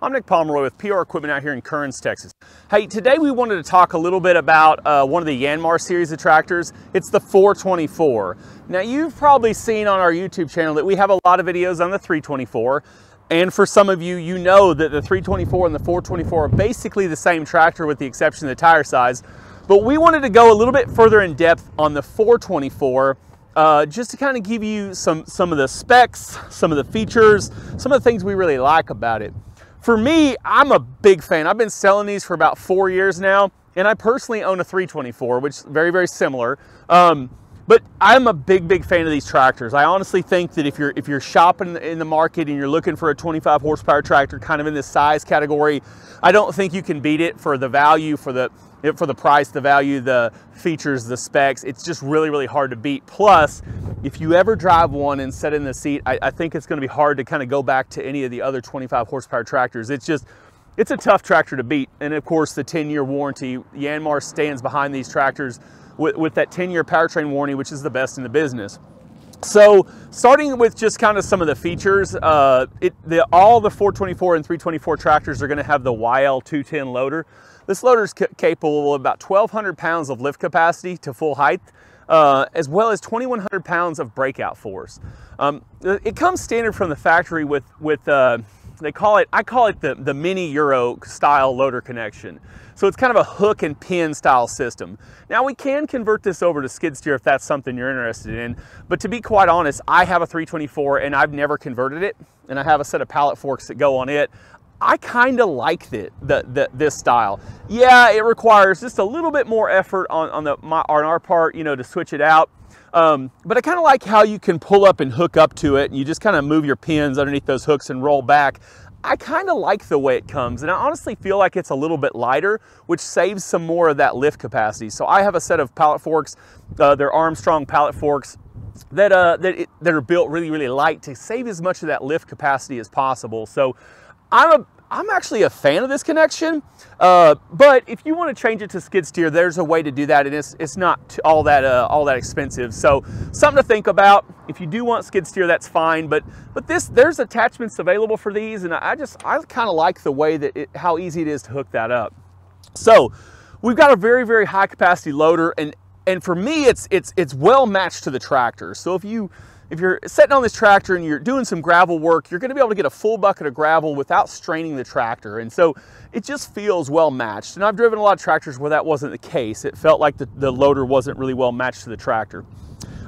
I'm Nick Pomeroy with PR Equipment out here in Kearns, Texas. Hey, today we wanted to talk a little bit about one of the Yanmar series of tractors. It's the 424. Now, you've probably seen on our YouTube channel that we have a lot of videos on the 324. And for some of you, you know that the 324 and the 424 are basically the same tractor with the exception of the tire size. But we wanted to go a little bit further in depth on the 424 just to kind of give you some of the specs, some of the features, some of the things we really like about it. For me, I'm a big fan. I've been selling these for about 4 years now, and I personally own a 324, which is very, very similar. But I'm a big fan of these tractors. I honestly think that if you're shopping in the market and you're looking for a 25 horsepower tractor kind of in this size category, I don't think you can beat it for the value, for the price, the value, the features, the specs. It's just really hard to beat. Plus, if you ever drive one and sit in the seat, I think it's gonna be hard to kind of go back to any of the other 25 horsepower tractors. It's a tough tractor to beat. And of course, the 10-year warranty, Yanmar stands behind these tractors with that 10-year powertrain warranty, which is the best in the business. So starting with just kind of some of the features, all the 424 and 324 tractors are gonna have the YL210 loader. This loader is capable of about 1,200 pounds of lift capacity to full height, as well as 2,100 pounds of breakout force. It comes standard from the factory with I call it the mini Euro style loader connection. So it's kind of a hook and pin style system. Now we can convert this over to skid steer if that's something you're interested in, but to be quite honest, I have a 324 and I've never converted it, and I have a set of pallet forks that go on it. I kind of like this style. Yeah, it requires just a little bit more effort on our part, you know, to switch it out. But I kind of like how you can pull up and hook up to it, and you just kind of move your pins underneath those hooks and roll back. I kind of like the way it comes, and I honestly feel like it's a little bit lighter, which saves some more of that lift capacity. So I have a set of pallet forks, they're Armstrong pallet forks that are built really light to save as much of that lift capacity as possible. So I'm actually a fan of this connection, but if you want to change it to skid steer, there's a way to do that, and it's not all that expensive. So something to think about. If you do want skid steer, that's fine. But there's attachments available for these, and I kind of like the way that how easy it is to hook that up. So we've got a very high capacity loader, and for me, it's well matched to the tractor. So if you're sitting on this tractor and you're doing some gravel work, you're gonna be able to get a full bucket of gravel without straining the tractor. And so it just feels well matched. And I've driven a lot of tractors where that wasn't the case. It felt like the loader wasn't really well matched to the tractor.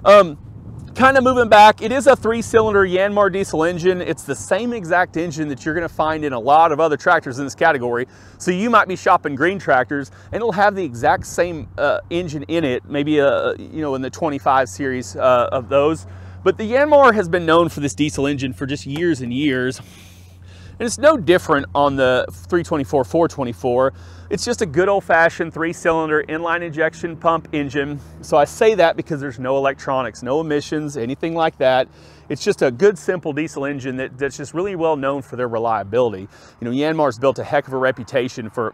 Kind of moving back, it is a 3-cylinder Yanmar diesel engine. It's the same exact engine that you're gonna find in a lot of other tractors in this category. So you might be shopping green tractors and it'll have the exact same engine in it, maybe you know, in the 25 series of those. But the Yanmar has been known for this diesel engine for just years and years. And it's no different on the 324, 424. It's just a good old-fashioned 3-cylinder inline injection pump engine. So I say that because there's no electronics, no emissions, anything like that. It's just a good, simple diesel engine that's just really well known for their reliability. You know, Yanmar's built a heck of a reputation for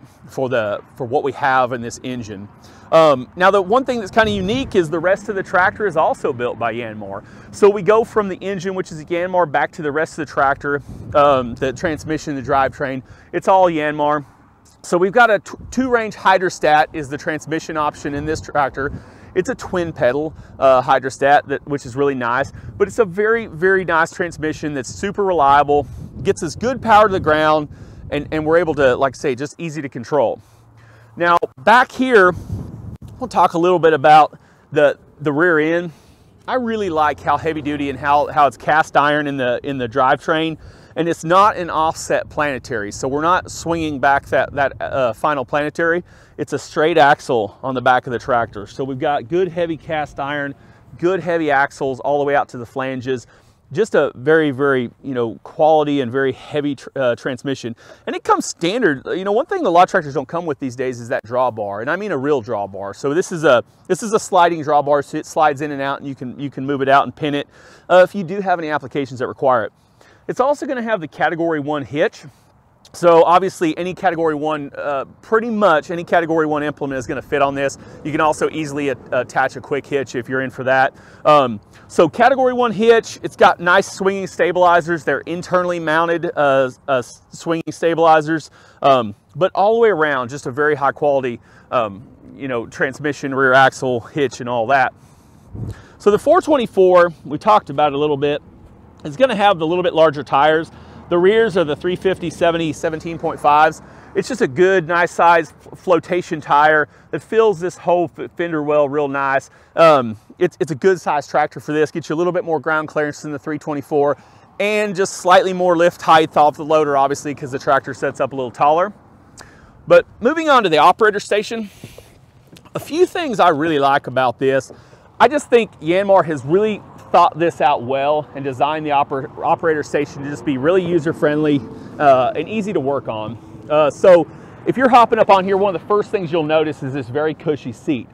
what we have in this engine. Now, the one thing that's kind of unique is the rest of the tractor is also built by Yanmar. So we go from the engine, which is a Yanmar, back to the rest of the tractor, the transmission, the drivetrain. It's all Yanmar. So we've got a 2-range hydrostat is the transmission option in this tractor. It's a twin pedal hydrostat, which is really nice, but it's a very nice transmission that's super reliable, gets us good power to the ground, and we're able to, like I say, just easy to control. Now back here, we'll talk a little bit about the rear end. I really like how heavy duty and how it's cast iron in the drivetrain, and it's not an offset planetary, so we're not swinging back that final planetary. It's a straight axle on the back of the tractor. So we've got good heavy cast iron, good heavy axles all the way out to the flanges. Just a very, you know, quality and very heavy transmission. And it comes standard. You know, one thing a lot of tractors don't come with these days is that drawbar, and I mean a real drawbar. So this is a sliding drawbar, so it slides in and out, and you can move it out and pin it if you do have any applications that require it. It's also going to have the Category 1 hitch. So obviously any Category 1, pretty much any Category 1 implement is going to fit on this. You can also easily attach a quick hitch if you're in for that. So Category 1 hitch, it's got nice swinging stabilizers. They're internally mounted swinging stabilizers, but all the way around, just a very high quality you know, transmission, rear axle, hitch, and all that. So the 424, we talked about it a little bit, is going to have the little bit larger tires. The rears are the 350/70 17.5s. It's just a good, nice size flotation tire that fills this whole fender well real nice. It's a good size tractor for this. Gets you a little bit more ground clearance than the 324 and just slightly more lift height off the loader, obviously, because the tractor sets up a little taller. But moving on to the operator station, a few things I really like about this. I just think Yanmar has really thought this out well and designed the operator station to just be really user-friendly and easy to work on. So if you're hopping up on here, one of the first things you'll notice is this very cushy seat.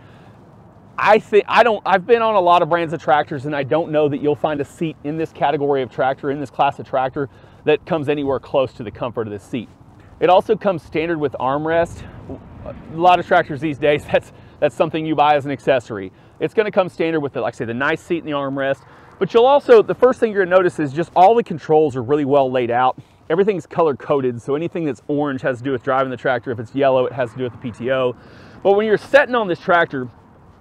I've been on a lot of brands of tractors, and I don't know that you'll find a seat in this category of tractor, in this class of tractor, that comes anywhere close to the comfort of this seat. It also comes standard with armrest. A lot of tractors these days, that's something you buy as an accessory. It's going to come standard with, like I say, the nice seat and the armrest. But you'll also, the first thing you're going to notice is just all the controls are really well laid out. Everything's color coded, so anything that's orange has to do with driving the tractor. If it's yellow, it has to do with the PTO. But when you're setting on this tractor,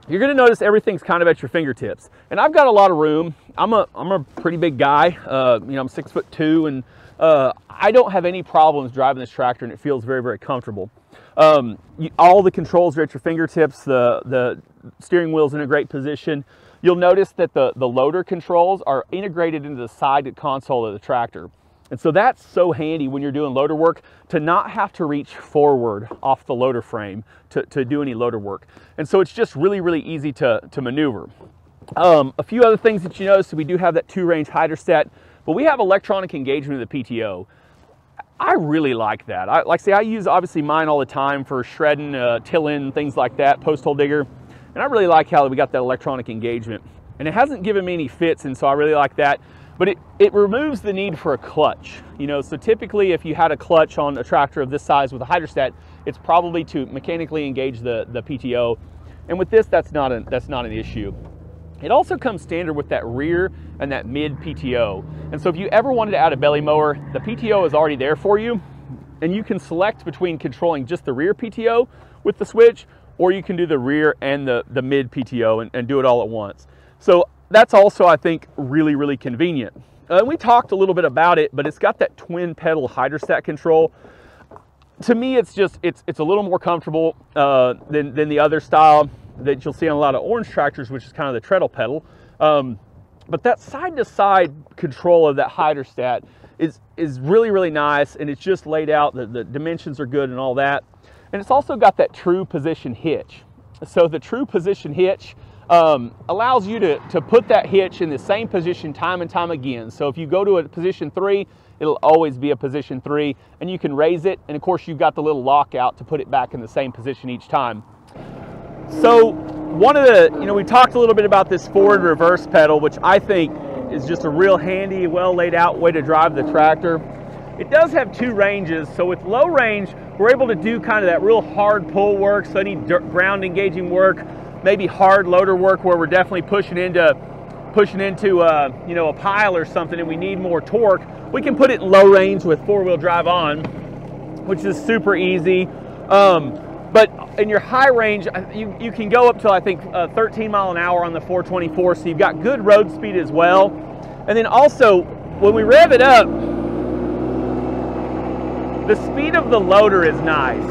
you're going to notice everything's kind of at your fingertips. And I've got a lot of room. I'm a pretty big guy. You know, I'm 6'2", and I don't have any problems driving this tractor, and it feels very, very comfortable. All the controls are at your fingertips. The steering wheel's in a great position. You'll notice that the loader controls are integrated into the side console of the tractor. And so that's so handy when you're doing loader work, to not have to reach forward off the loader frame to do any loader work. And so it's just really, really easy to maneuver. A few other things that you notice, so we do have that 2-range hydroset, but we have electronic engagement of the PTO. I really like that. I use obviously mine all the time for shredding, tilling, things like that, post hole digger. And I really like how we got that electronic engagement. And it hasn't given me any fits, and so I really like that. But it removes the need for a clutch. You know, so typically if you had a clutch on a tractor of this size with a hydrostat, it's probably to mechanically engage the PTO. And with this, that's not an issue. It also comes standard with that rear and that mid PTO. And so if you ever wanted to add a belly mower, the PTO is already there for you. And you can select between controlling just the rear PTO with the switch, or you can do the rear and the mid PTO and do it all at once. So that's also, I think, really, really convenient. We talked a little bit about it, but it's got that twin pedal hydrostat control. To me, it's a little more comfortable than the other style that you'll see on a lot of orange tractors, which is kind of the treadle pedal. But that side-to-side control of that hydrostat is really, really nice, and it's just laid out. The dimensions are good and all that. And it's also got that true position hitch. So the true position hitch allows you to put that hitch in the same position time and time again. So if you go to a position 3, it'll always be a position 3, and you can raise it, and of course you've got the little lockout to put it back in the same position each time. So one of the, we talked a little bit about this forward reverse pedal, which I think is just a real handy, well laid out way to drive the tractor. It does have 2 ranges, so with low range, we're able to do kind of that real hard pull work, so any ground engaging work, maybe hard loader work where we're definitely pushing into a pile or something and we need more torque. We can put it in low range with 4-wheel drive on, which is super easy. But in your high range, you can go up to, I think, 13 mile an hour on the 424, so you've got good road speed as well. And then also, when we rev it up, the speed of the loader is nice.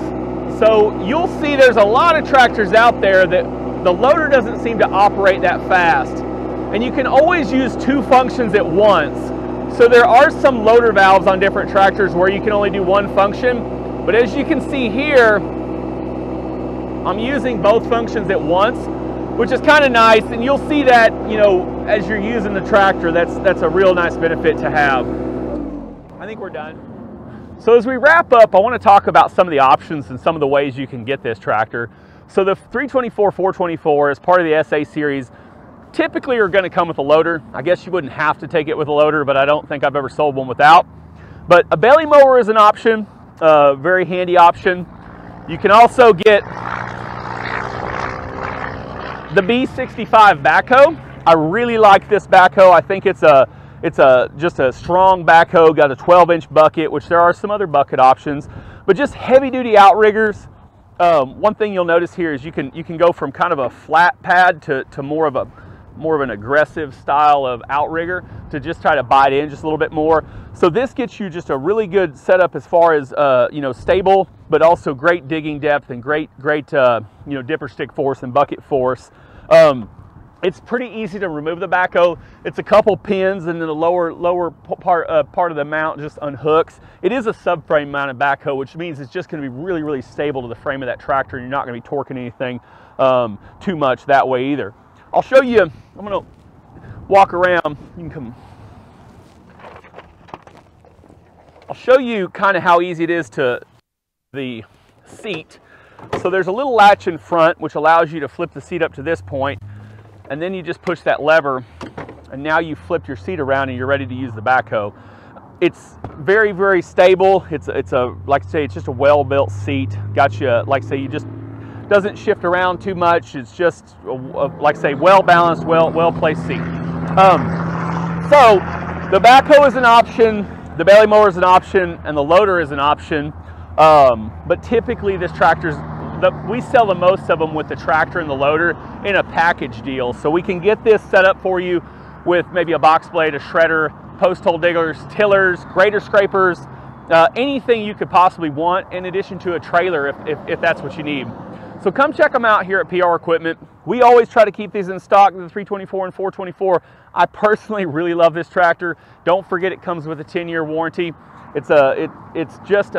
So you'll see there's a lot of tractors out there that the loader doesn't seem to operate that fast. And you can always use 2 functions at once. So there are some loader valves on different tractors where you can only do 1 function. But as you can see here, I'm using both functions at once, which is kind of nice. And you'll see that, as you're using the tractor, that's a real nice benefit to have. I think we're done. So as we wrap up, I want to talk about some of the options and some of the ways you can get this tractor. So the 324, 424 as part of the SA series typically are going to come with a loader. I guess you wouldn't have to take it with a loader, but I don't think I've ever sold one without. But a belly mower is an option. very handy option. You can also get the B65 backhoe. I really like this backhoe. I think it's just a strong backhoe, got a 12-inch bucket, which there are some other bucket options, but just heavy-duty outriggers. One thing you'll notice here is you can go from kind of a flat pad to more of an aggressive style of outrigger to just try to bite in just a little bit more. So this gets you just a really good setup as far as you know, stable, but also great digging depth and great you know, dipper stick force and bucket force. It's pretty easy to remove the backhoe. It's a couple pins, and then the lower part of the mount just unhooks. It is a subframe mounted backhoe, which means it's just going to be really, really stable to the frame of that tractor, and you're not going to be torquing anything too much that way either. I'll show you. I'm going to walk around. You can come. I'll show you kind of how easy it is to the seat. So there's a little latch in front which allows you to flip the seat up to this point, and then you just push that lever, and now you flip your seat around and you're ready to use the backhoe. It's very, very stable. It's a, like I say, it's just a well-built seat. Got you, like I say, you just doesn't shift around too much. It's just like I say, well-balanced, well-placed seat. So the backhoe is an option, the belly mower is an option, and the loader is an option. But typically this tractor's, we sell the most of them with the tractor and the loader in a package deal. So we can get this set up for you with maybe a box blade, a shredder, post hole diggers, tillers, grader scrapers, anything you could possibly want, in addition to a trailer if that's what you need. So come check them out here at PR Equipment. We always try to keep these in stock, the 324 and 424. I personally really love this tractor. Don't forget it comes with a 10-year warranty. It's just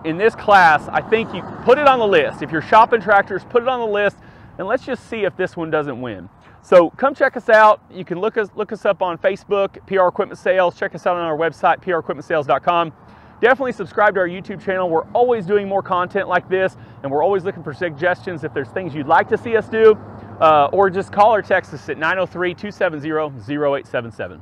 in this class, I think you put it on the list. If you're shopping tractors, put it on the list, and let's just see if this one doesn't win. So come check us out. You can look us up on Facebook, PR Equipment Sales. Check us out on our website, prequipmentsales.com. Definitely subscribe to our YouTube channel. We're always doing more content like this, and we're always looking for suggestions if there's things you'd like to see us do, or just call or text us at 903-270-0877.